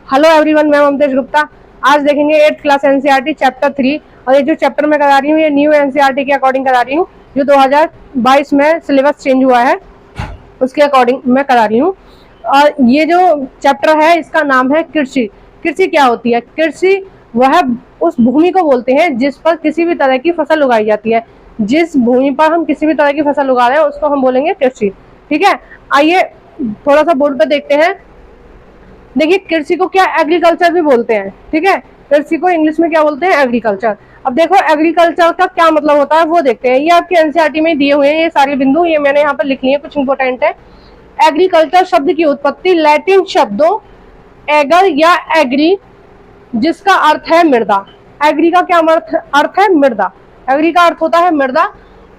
Hello everyone, मैं ममतेज गुप्ता। आज देखेंगे 8th क्लास एनसीईआरटी चैप्टर 3। और ये जो चैप्टर मैं करा रही हूँ ये न्यू एनसीईआरटी के अकॉर्डिंग करा रही हूँ, जो 2022 में सिलेबस चेंज हुआ है उसके अकॉर्डिंग मैं करा रही हूँ। और ये जो चैप्टर है इसका नाम है कृषि। कृषि क्या होती है? कृषि वह उस भूमि को बोलते हैं जिस पर किसी भी तरह की फसल उगाई जाती है। जिस भूमि पर हम किसी भी तरह की फसल उगा रहे हैं उसको हम बोलेंगे कृषि। ठीक है, आइए थोड़ा सा बोर्ड पे देखते हैं। देखिए, कृषि को क्या एग्रीकल्चर भी बोलते हैं। ठीक है, कृषि को इंग्लिश में क्या बोलते हैं? एग्रीकल्चर। अब देखो एग्रीकल्चर का क्या मतलब होता है वो देखते हैं। ये आपके एनसीईआरटी में दिए हुए हैं ये सारे बिंदु, ये मैंने यहाँ पर लिख लिए, कुछ इंपॉर्टेंट है। एग्रीकल्चर शब्द की उत्पत्ति लैटिन शब्दों एगर या एग्री, जिसका अर्थ है मृदा। एग्री का क्या अर्थ है? मृदा। एग्री का अर्थ होता है मृदा,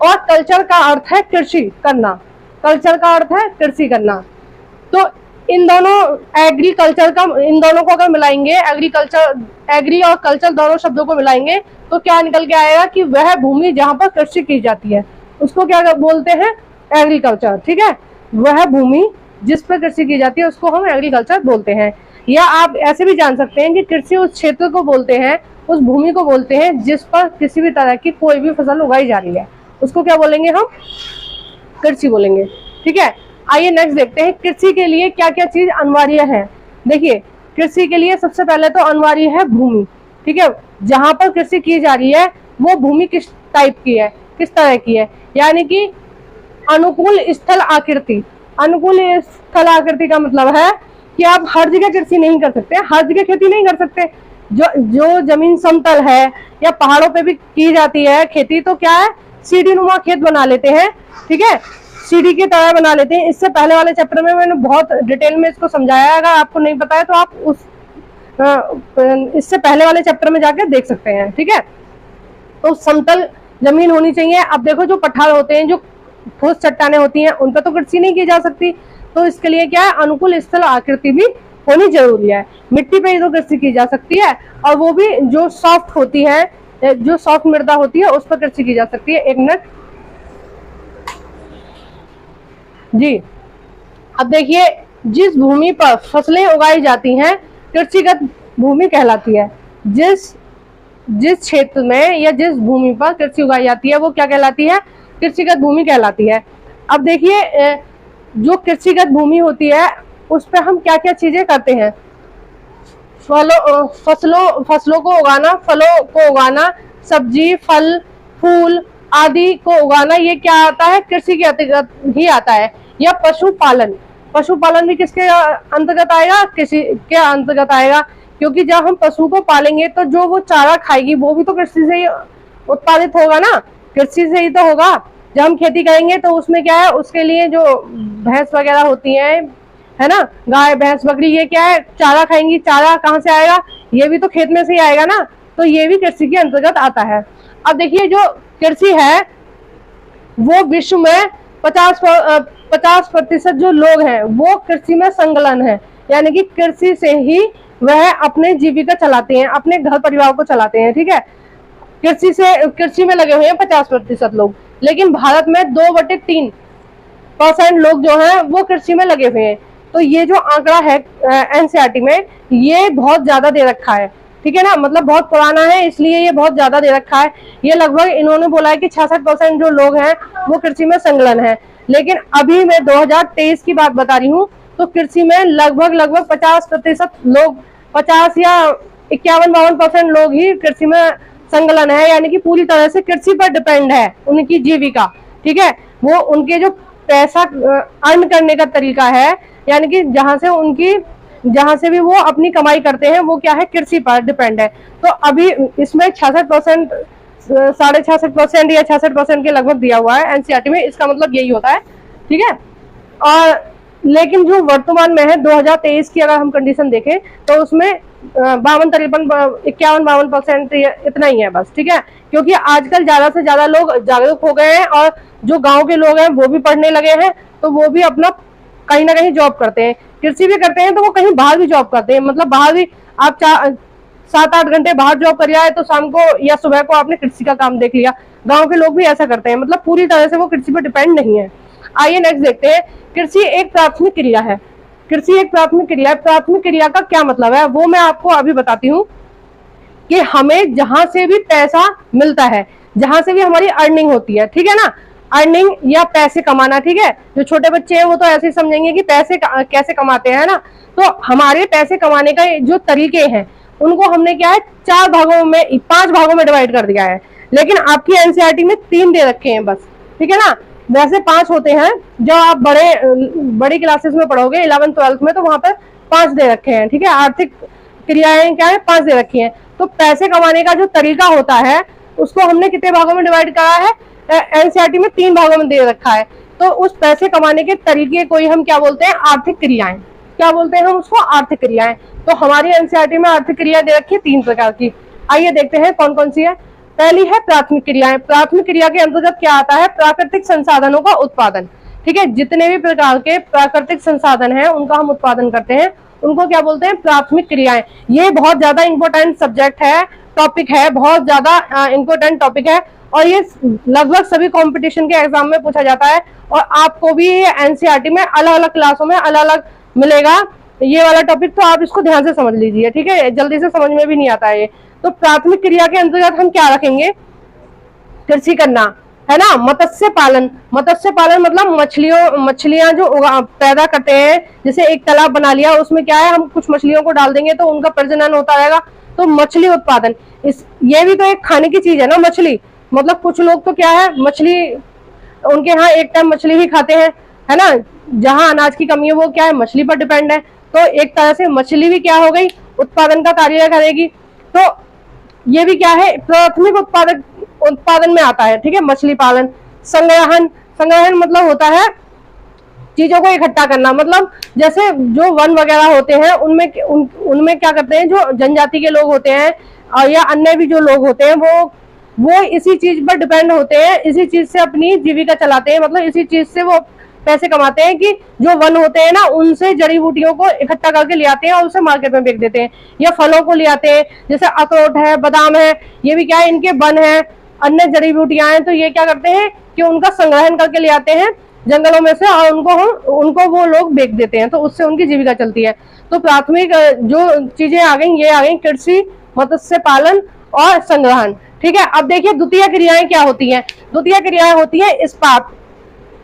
और कल्चर का अर्थ है कृषि करना। कल्चर का अर्थ है कृषि करना। तो इन दोनों एग्रीकल्चर का, इन दोनों को अगर मिलाएंगे, एग्रीकल्चर, एग्री और कल्चर दोनों शब्दों को मिलाएंगे तो क्या निकल के आएगा कि वह भूमि जहां पर कृषि की जाती है उसको क्या बोलते हैं? एग्रीकल्चर। ठीक है, वह भूमि जिस पर कृषि की जाती है उसको हम एग्रीकल्चर बोलते हैं। या आप ऐसे भी जान सकते हैं कि कृषि उस क्षेत्र को बोलते हैं, उस भूमि को बोलते हैं जिस पर किसी भी तरह की कोई भी फसल उगाई जा रही है, उसको क्या बोलेंगे? हम कृषि बोलेंगे। ठीक है, आइए नेक्स्ट देखते हैं कृषि के लिए क्या क्या चीज अनिवार्य है। देखिए, कृषि के लिए सबसे पहले तो अनिवार्य है भूमि। ठीक है, जहां पर कृषि की जा रही है वो भूमि किस टाइप की है, किस तरह की है, यानी कि अनुकूल स्थल आकृति। अनुकूल स्थल आकृति का मतलब है कि आप हर जगह कृषि नहीं कर सकते, हर जगह खेती नहीं कर सकते। जो जमीन समतल है या पहाड़ों पे भी की जाती है खेती, तो क्या है, सीढ़ी नुमा खेत बना लेते हैं। ठीक है, सीढ़ी की तरह बना लेते हैं। इससे पहले वाले चैप्टर में मैंने बहुत डिटेल में इसको समझाया है, अगर आपको नहीं पता है तो आप इससे पहले वाले चैप्टर में जाकर देख सकते हैं। ठीक है, तो समतल जमीन होनी चाहिए। अब देखो, जो पठार होते हैं, जो ठोस चट्टाने होती हैं, उन पर तो कृषि नहीं की जा सकती, तो इसके लिए क्या है, अनुकूल स्थल आकृति भी होनी जरूरी है। मिट्टी पे ही तो कृषि की जा सकती है, और वो भी जो सॉफ्ट होती है, जो सॉफ्ट मृदा होती है उस पर कृषि की जा सकती है। एक मिनट जी। अब देखिए, जिस भूमि पर फसलें उगाई जाती हैं कृषिगत भूमि कहलाती है। जिस क्षेत्र में या जिस भूमि पर कृषि उगाई जाती है वो क्या कहलाती है? कृषिगत भूमि कहलाती है। अब देखिए, जो कृषिगत भूमि होती है उस पर हम क्या क्या चीजें करते हैं? फसलों को उगाना, फलों को उगाना, सब्जी, फल, फूल आदि को उगाना, ये क्या आता है? कृषि के अंतर्गत ही आता है। या पशुपालन, पशुपालन भी किसके अंतर्गत आएगा? कृषि के अंतर्गत आएगा, क्योंकि जब हम पशु को पालेंगे तो जो वो चारा खाएगी वो भी तो कृषि से ही उत्पादित होगा ना, कृषि से ही तो होगा। जब हम खेती करेंगे तो उसमें क्या है, उसके लिए जो भैंस वगैरह होती है ना, गाय भैंस बकरी, ये क्या है, चारा खाएंगी। चारा कहाँ से आएगा? ये भी तो खेत में से ही आएगा ना, तो ये भी कृषि के अंतर्गत आता है। अब देखिए, जो कृषि है वो विश्व में 50% जो लोग हैं वो कृषि में संलग्न है, यानी कि कृषि से ही वह अपने जीविका चलाते हैं, अपने घर परिवार को चलाते हैं। ठीक है, कृषि में लगे हुए हैं 50% लोग, लेकिन भारत में 2/3% लोग जो हैं वो कृषि में लगे हुए हैं। तो ये जो आंकड़ा है एनसीईआरटी में, ये बहुत ज्यादा दे रखा है। ठीक है ना, मतलब बहुत पुराना है इसलिए ये बहुत ज्यादा दे रखा है। ये लगभग इन्होंने बोला है कि 66% जो लोग हैं वो कृषि में संलग्न है, लेकिन अभी मैं 2023 की बात बता रही हूँ, तो कृषि में लगभग 50% लोग, 50 या 51-52% लोग ही कृषि में संलग्न है, यानी कि पूरी तरह से कृषि पर डिपेंड है उनकी जीविका। ठीक है, वो उनके जो पैसा अर्न करने का तरीका है, यानी कि जहां से भी वो अपनी कमाई करते हैं वो क्या है, कृषि पर डिपेंड है। तो अभी इसमें 66%, 66.5% या 66% के लगभग दिया हुआ है एनसीईआरटी में, इसका मतलब यही होता है। ठीक है, और लेकिन जो वर्तमान में है 2023 की अगर हम कंडीशन देखें तो उसमें 51-52% इतना ही है बस। ठीक है, क्योंकि आजकल ज्यादा से ज्यादा लोग जागरूक हो गए हैं, और जो गांव के लोग हैं वो भी पढ़ने लगे हैं, तो वो भी अपना कहीं ना कहीं जॉब करते हैं, कृषि भी करते हैं, तो वो कहीं बाहर भी जॉब करते हैं। मतलब बाहर भी आप 7-8 घंटे बाहर जॉब कर आए तो शाम को या सुबह को आपने कृषि का काम देख लिया। गांव के लोग भी ऐसा करते हैं, मतलब पूरी तरह से वो कृषि पर डिपेंड नहीं है। आइए नेक्स्ट देखते हैं, कृषि एक प्राथमिक क्रिया है। कृषि एक प्राथमिक क्रिया है। प्राथमिक क्रिया का क्या मतलब है वो मैं आपको अभी बताती हूँ कि हमें जहां से भी पैसा मिलता है, जहां से भी हमारी अर्निंग होती है, ठीक है ना, अर्निंग या पैसे कमाना, ठीक है। जो छोटे बच्चे हैं वो तो ऐसे ही समझेंगे कि पैसे कैसे कमाते हैं ना। तो हमारे पैसे कमाने का जो तरीके हैं उनको हमने क्या है 5 भागों में डिवाइड कर दिया है, लेकिन आपकी एनसीईआरटी में 3 दे रखे हैं बस, ठीक है ना। वैसे 5 होते हैं, जो आप बड़ी क्लासेस में पढ़ोगे 11th 12th में, तो वहां पर 5 दे रखे हैं, ठीक है। आर्थिक क्रियाएं क्या है 5 दे रखी हैं। तो पैसे कमाने का जो तरीका होता है उसको हमने कितने भागों में डिवाइड करा है, एनसीईआरटी में 3 भागों में दे रखा है। तो उस पैसे कमाने के तरीके को ही हम क्या बोलते हैं, आर्थिक क्रियाएं। क्या बोलते हैं हम उसको, आर्थिक क्रियाएं। तो हमारी एनसीईआरटी में आर्थिक क्रिया दे रखी है 3 प्रकार की। आइए देखते हैं कौन कौन सी है। पहली है प्राथमिक क्रियाएं। प्राथमिक क्रिया के अंतर्गत क्या आता है, प्राकृतिक संसाधनों का उत्पादन, ठीक है। जितने भी प्रकार के प्राकृतिक संसाधन है उनका हम उत्पादन करते हैं, उनको क्या बोलते हैं, प्राथमिक क्रियाएं। ये बहुत ज्यादा इंपॉर्टेंट सब्जेक्ट है, टॉपिक है, बहुत ज्यादा इंपॉर्टेंट टॉपिक है, और ये लगभग सभी कंपटीशन के एग्जाम में पूछा जाता है। और आपको भी एनसीईआरटी में अलग अलग क्लासों में अलग अलग मिलेगा ये वाला टॉपिक, तो आप इसको ध्यान से समझ लीजिए, ठीक है। जल्दी से समझ में भी नहीं आता है ये। तो प्राथमिक क्रिया के अंतर्गत हम क्या रखेंगे, कृषि करना, है ना। मत्स्य पालन, मत्स्य पालन मतलब मछलियां जो पैदा करते हैं, जैसे एक तालाब बना लिया, उसमें क्या है हम कुछ मछलियों को डाल देंगे तो उनका प्रजनन होता रहेगा, तो मछली उत्पादन। ये भी तो एक खाने की चीज है ना मछली। मतलब कुछ लोग तो क्या है मछली, उनके यहाँ एक टाइम मछली ही खाते हैं, है ना। जहां अनाज की कमी है वो क्या है, मछली पर डिपेंड है। तो एक तरह से मछली भी क्या हो गई, उत्पादन का कार्य करेगी। तो ये भी क्या है, प्राथमिक उत्पादन में आता है, ठीक है। मछली पालन। संग्रहण, संग्रहण मतलब होता है चीजों को इकट्ठा करना। मतलब जैसे जो वन वगैरह होते हैं उनमें क्या करते हैं, जो जनजाति के लोग होते हैं और या अन्य भी जो लोग होते हैं वो इसी चीज पर डिपेंड होते हैं, इसी चीज से अपनी जीविका चलाते हैं। मतलब इसी चीज से वो पैसे कमाते हैं कि जो वन होते हैं ना उनसे जड़ी बूटियों को इकट्ठा करके ले आते हैं और उसे मार्केट में बेच देते हैं, या फलों को ले आते हैं, जैसे अखरोट है, बादाम है, ये भी क्या है इनके वन है, अन्य जड़ी बूटियां हैं। तो ये क्या करते हैं कि उनका संग्रहण करके ले आते हैं जंगलों में से, और उनको वो लोग बेच देते हैं, तो उससे उनकी जीविका चलती है। तो प्राथमिक जो चीजें आ गई, ये आ गई कृषि, मत्स्य पालन और संग्रहण, ठीक है। अब देखिए द्वितीय क्रियाएं क्या होती हैं। द्वितीय क्रियाएं होती है इस्पात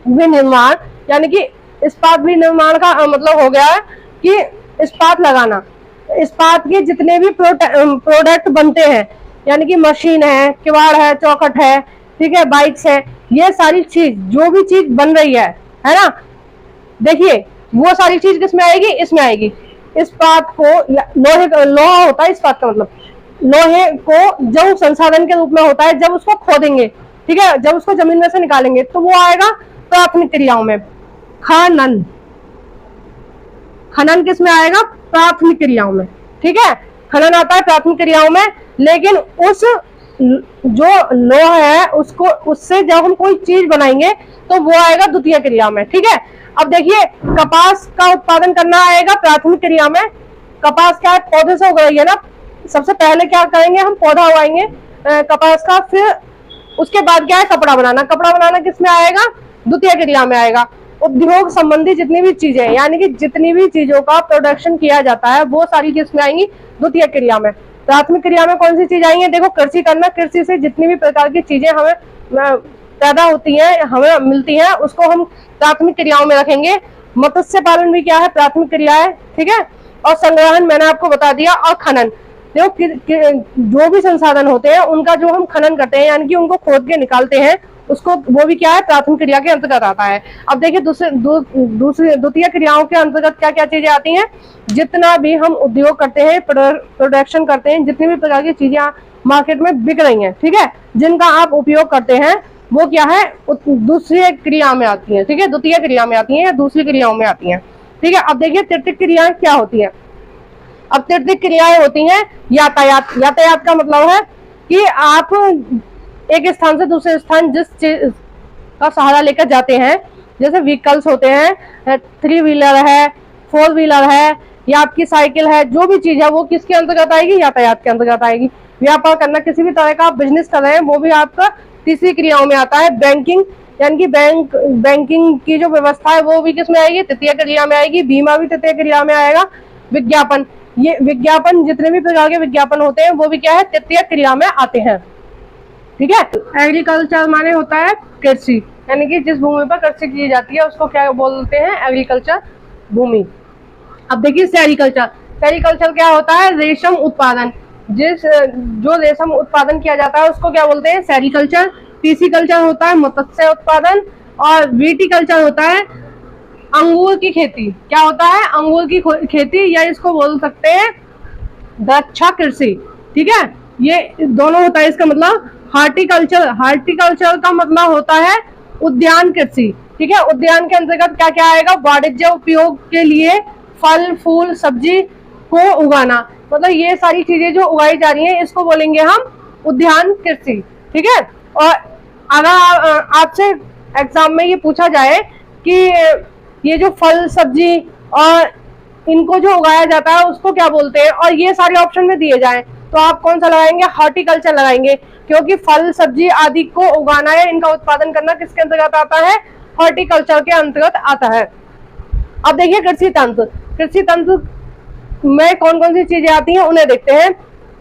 विनिर्माण, यानी कि इस्पात विनिर्माण का मतलब हो गया है कि इस्पात लगाना। इस्पात के जितने भी प्रोडक्ट बनते हैं, यानी कि मशीन है, किवाड़ है, चौखट है, ठीक है, बाइक्स है, ये सारी चीज जो भी चीज बन रही है ना, देखिए वो सारी चीज किसमें आएगी, इसमें आएगी। इस्पात को लोहा होता है, इस्पात का मतलब लोहे को जब संसाधन के रूप में होता है, जब उसको खोदेंगे, ठीक है, जब उसको जमीन में से निकालेंगे तो वो आएगा प्राथमिक क्रियाओं में। खनन, खनन किस में आएगा, प्राथमिक क्रियाओं में, ठीक है। खनन आता है प्राथमिक क्रियाओं में, लेकिन उस जो लोहा है उससे जब हम कोई चीज बनाएंगे तो वो आएगा द्वितीय क्रिया में, ठीक है। अब देखिए कपास का उत्पादन करना आएगा प्राथमिक क्रिया में। कपास क्या है, पौधे से उग रही है ना। सबसे पहले क्या करेंगे, हम पौधा उगाएंगे कपास का, फिर उसके बाद क्या है कपड़ा बनाना। कपड़ा बनाना किस में आएगा, द्वितीय क्रिया में आएगा। उद्योग संबंधी जितनी भी चीजें, यानी कि जितनी भी चीजों का प्रोडक्शन किया जाता है वो सारी किस में आएंगी, द्वितीय क्रिया में। प्राथमिक क्रिया में कौन सी चीज आएंगी, देखो कृषि करना, कृषि से जितनी भी प्रकार की चीजें हमें पैदा होती हैं, हमें मिलती हैं, उसको हम प्राथमिक क्रियाओं में रखेंगे। मत्स्य पालन भी क्या है, प्राथमिक क्रिया है, ठीक है। और संग्रहण मैंने आपको बता दिया, और खनन। देखो जो भी संसाधन होते हैं उनका जो हम खनन करते हैं, यानी कि उनको खोद के निकालते हैं, उसको वो भी क्या है, प्राथमिक क्रिया के अंतर्गत आता है। अब देखिए द्वितीय क्रियाओं के अंतर्गत क्या क्या चीजें आती हैं। जितना भी हम उद्योग करते हैं, प्रोडक्शन करते हैं, जितनी भी प्रकार की चीजें मार्केट में बिक रही हैं, ठीक है, जिनका आप उपयोग करते हैं, वो क्या है, दूसरी क्रिया में आती है, ठीक है, द्वितीय क्रिया में आती है या दूसरी क्रियाओं में आती है, ठीक है। अब देखिए तृतीय क्रियाएं क्या होती है। अब तृतीय क्रियाएं होती हैं यातायात। यातायात का मतलब है कि आप एक स्थान से दूसरे स्थान जिस चीज का सहारा लेकर जाते हैं, जैसे व्हीकल्स होते हैं, 3 व्हीलर है, 4 व्हीलर है, या आपकी साइकिल है, जो भी चीज है वो किसके अंतर्गत आएगी, यातायात के अंतर्गत आएगी। व्यापार करना, किसी भी तरह का आप बिजनेस कर रहे हैं, वो भी आपका तीसरी क्रियाओं में आता है। बैंकिंग, यानी कि बैंकिंग की जो व्यवस्था है वो भी किसमें आएगी, तृतीय क्रिया में आएगी। बीमा भी तृतीय क्रिया में आएगा। विज्ञापन, ये विज्ञापन, जितने भी प्रकार के विज्ञापन होते हैं वो भी क्या है, तृतीय क्रिया में आते हैं। ठीक है। एग्रीकल्चर माने होता है कृषि, यानी कि जिस भूमि पर कृषि की जाती है उसको क्या बोलते हैं, एग्रीकल्चर भूमि। अब देखिए सेरिकल्चर, सेरिकल्चर क्या होता है, रेशम उत्पादन। जो रेशम उत्पादन किया जाता है उसको क्या बोलते हैं, सेरिकल्चर। पीसीकल्चर होता है मत्स्य उत्पादन, और विटीकल्चर होता है अंगूर की खेती। क्या होता है, अंगूर की खेती, या इसको बोल सकते हैं द्राक्षा कृषि। ठीक है, ये दोनों होता है। इसका मतलब हार्टिकल्चर, हार्टिकल्चर का मतलब होता है उद्यान कृषि। ठीक है, उद्यान के अंतर्गत क्या क्या आएगा, वाणिज्य उपयोग के लिए फल फूल सब्जी को उगाना, मतलब ये सारी चीजें जो उगाई जा रही हैं इसको बोलेंगे हम उद्यान कृषि। ठीक है। और अगर आपसे एग्जाम में ये पूछा जाए कि ये जो फल सब्जी और इनको जो उगाया जाता है उसको क्या बोलते हैं, और ये सारे ऑप्शन में दिए जाएं, तो आप कौन सा लगाएंगे, हॉर्टिकल्चर लगाएंगे, क्योंकि फल सब्जी आदि को उगाना है, इनका उत्पादन करना किसके अंतर्गत आता है, हॉर्टिकल्चर के अंतर्गत आता है। अब देखिए कृषि तंत्र, कृषि तंत्र में कौन कौन सी चीजें आती हैं उन्हें देखते हैं।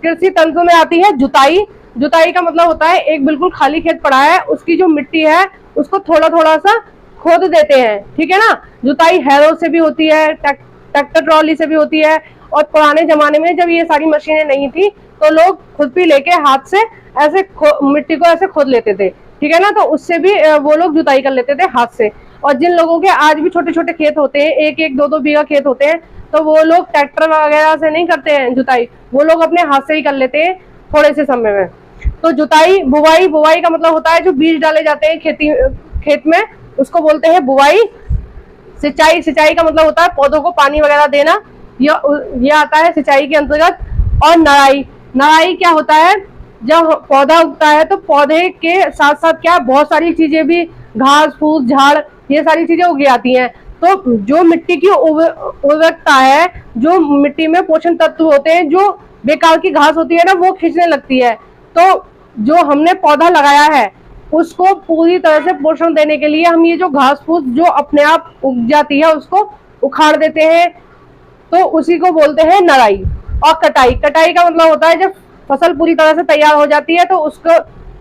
कृषि तंत्र में आती है जुताई। जुताई का मतलब होता है एक बिल्कुल खाली खेत पड़ा है, उसकी जो मिट्टी है उसको थोड़ा थोड़ा सा खोद देते हैं। ठीक है ना। जुताई हैरो से भी होती है, ट्रैक्टर ट्रॉली से भी होती है, और पुराने जमाने में जब ये सारी मशीनें नहीं थी तो लोग खुरपी लेके हाथ से ऐसे मिट्टी को ऐसे खोद लेते थे। ठीक है ना, तो उससे भी वो लोग जुताई कर लेते थे हाथ से। और जिन लोगों के आज भी छोटे छोटे खेत होते हैं, एक एक दो दो बीघा खेत होते हैं, तो वो लोग ट्रैक्टर वगैरह से नहीं करते हैं जुताई, वो लोग अपने हाथ से ही कर लेते हैं थोड़े से समय में। तो जुताई, बुवाई, बुवाई का मतलब होता है जो बीज डाले जाते हैं खेत में, उसको बोलते हैं बुवाई। सिंचाई, सिंचाई का मतलब होता है पौधों को पानी वगैरह देना, ये आता है सिंचाई के अंतर्गत। और नराई, नराई क्या होता है, जब पौधा उगता है तो पौधे के साथ साथ क्या बहुत सारी चीजें भी, घास फूस झाड़, ये सारी चीजें उग जाती हैं। तो जो मिट्टी की उर्वरकता है, जो मिट्टी में पोषण तत्व होते हैं, जो बेकार की घास होती है ना वो खींचने लगती है, तो जो हमने पौधा लगाया है उसको पूरी तरह से पोषण देने के लिए हम ये जो घास फूस जो अपने आप उग जाती है उसको उखाड़ देते हैं, तो उसी को बोलते हैं नराई। और कटाई, कटाई का मतलब होता है जब फसल पूरी तरह से तैयार हो जाती है तो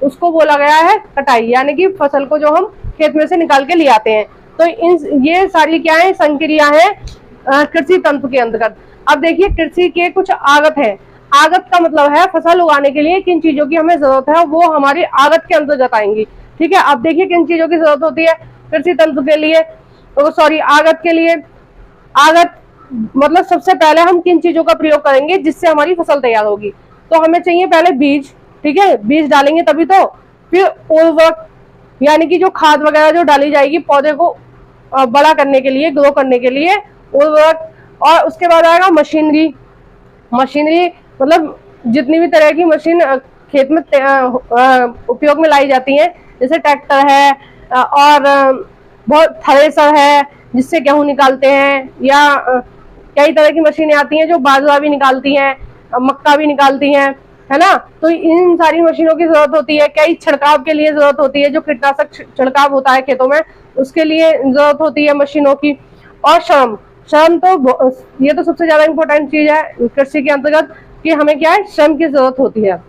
उसको बोला गया है कटाई, यानी कि फसल को जो हम खेत में से निकाल के ले आते हैं। तो ये सारी क्या है, संक्रिया है कृषि तंत्र के अंतर्गत। अब देखिए कृषि के कुछ आगत है। आगत का मतलब है फसल उगाने के लिए किन चीजों की हमें जरूरत है, वो हमारी आगत के अंतर्गत आएंगी। ठीक है। अब देखिए किन चीजों की जरूरत होती है कृषि तंत्र के लिए, सॉरी आगत के लिए। आगत मतलब सबसे पहले हम किन चीजों का प्रयोग करेंगे जिससे हमारी फसल तैयार होगी, तो हमें चाहिए पहले बीज। ठीक है, बीज डालेंगे तभी तो। फिर उर्वरक, यानी कि जो खाद वगैरह जो डाली जाएगी पौधे को बड़ा करने के लिए, ग्रो करने के लिए, उर्वरक। और उसके बाद आएगा मशीनरी। मशीनरी मतलब जितनी भी तरह की मशीन खेत में उपयोग में लाई जाती हैं, जैसे ट्रैक्टर है और बहुत थ्रेसर है जिससे गेहूं निकालते हैं, या कई तरह की मशीनें आती हैं जो बाजरा भी निकालती हैं, मक्का भी निकालती हैं, है ना। तो इन सारी मशीनों की जरूरत होती है। कई छिड़काव के लिए जरूरत होती है, जो कीटनाशक छिड़काव होता है खेतों में उसके लिए जरूरत होती है मशीनों की। और श्रम, श्रम तो ये तो सबसे ज्यादा इम्पोर्टेंट चीज है कृषि के अंतर्गत कि हमें क्या है, श्रम की जरूरत होती है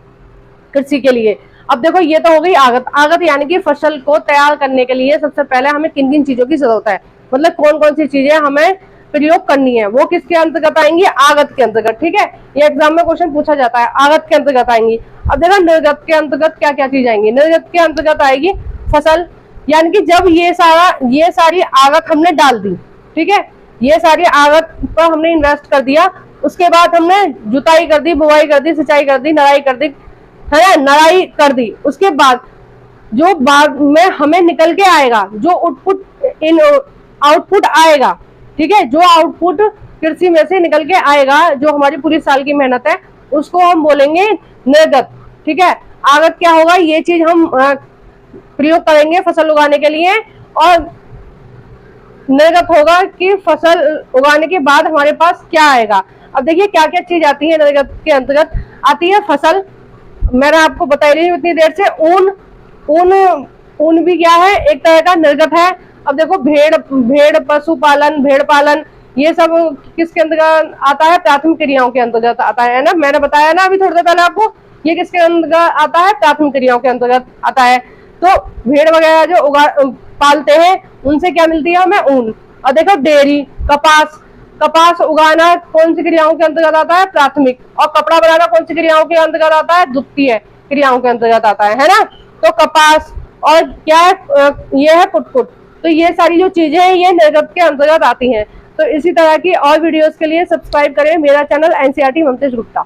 कृषि के लिए। अब देखो ये तो हो गई आगत। आगत यानी कि फसल को तैयार करने के लिए सबसे पहले हमें किन किन चीजों की जरूरत है, मतलब कौन कौन सी चीजें हमें प्रयोग करनी है, वो किसके अंतर्गत आएंगी, आगत के अंतर्गत। ठीक है, ये एग्जाम में क्वेश्चन पूछा जाता है, आगत के अंतर्गत आएंगी। अब देखो निर्गत के अंतर्गत क्या क्या चीज आएंगी। निर्गत के अंतर्गत आएगी फसल, यानी कि जब ये सारी आगत हमने डाल दी, ठीक है, ये सारी आगत पर हमने इन्वेस्ट कर दिया, उसके बाद हमने जुताई कर दी, बुआई कर दी, सिंचाई कर दी, नराई कर दी, है ना, नराई कर दी। उसके बाद जो बाद में हमें निकल के आएगा, जो आउटपुट आएगा, ठीक है, जो आउटपुट कृषि में से निकल के आएगा, जो हमारी पूरी साल की मेहनत है, उसको हम बोलेंगे निर्गत। ठीक है, आगत क्या होगा, ये चीज हम प्रयोग करेंगे फसल उगाने के लिए, और निर्गत होगा कि फसल उगाने के बाद हमारे पास क्या आएगा। अब देखिए क्या क्या चीज आती है निर्गत के अंतर्गत। आती है फसल, मैंने आपको बताई रही उतनी देर से, ऊन ऊन भी क्या है, एक तरह का निर्गत है। अब देखो भेड़ पशुपालन, भेड़ पालन, ये सब किसके अंतर्गत आता है, प्राथमिक क्रियाओं के अंतर्गत आता है ना। मैंने बताया ना अभी थोड़ी देर पहले आपको, ये किसके अंतर्गत आता है, प्राथमिक क्रियाओं के अंतर्गत आता है। तो भेड़ वगैरह जो पालते हैं उनसे क्या मिलती है हमें, ऊन। और देखो डेयरी, कपास उगाना कौन सी क्रियाओं के अंतर्गत आता है, प्राथमिक। और कपड़ा बनाना कौन सी क्रियाओं के अंतर्गत आता है, द्वितीय क्रियाओं के अंतर्गत आता है ना। तो कपास और क्या है, ये है कुटकुट। तो ये सारी जो चीजें हैं ये निर्गत के अंतर्गत आती हैं। तो इसी तरह की और वीडियोस के लिए सब्सक्राइब करें मेरा चैनल एनसीईआरटी ममतेश गुप्ता।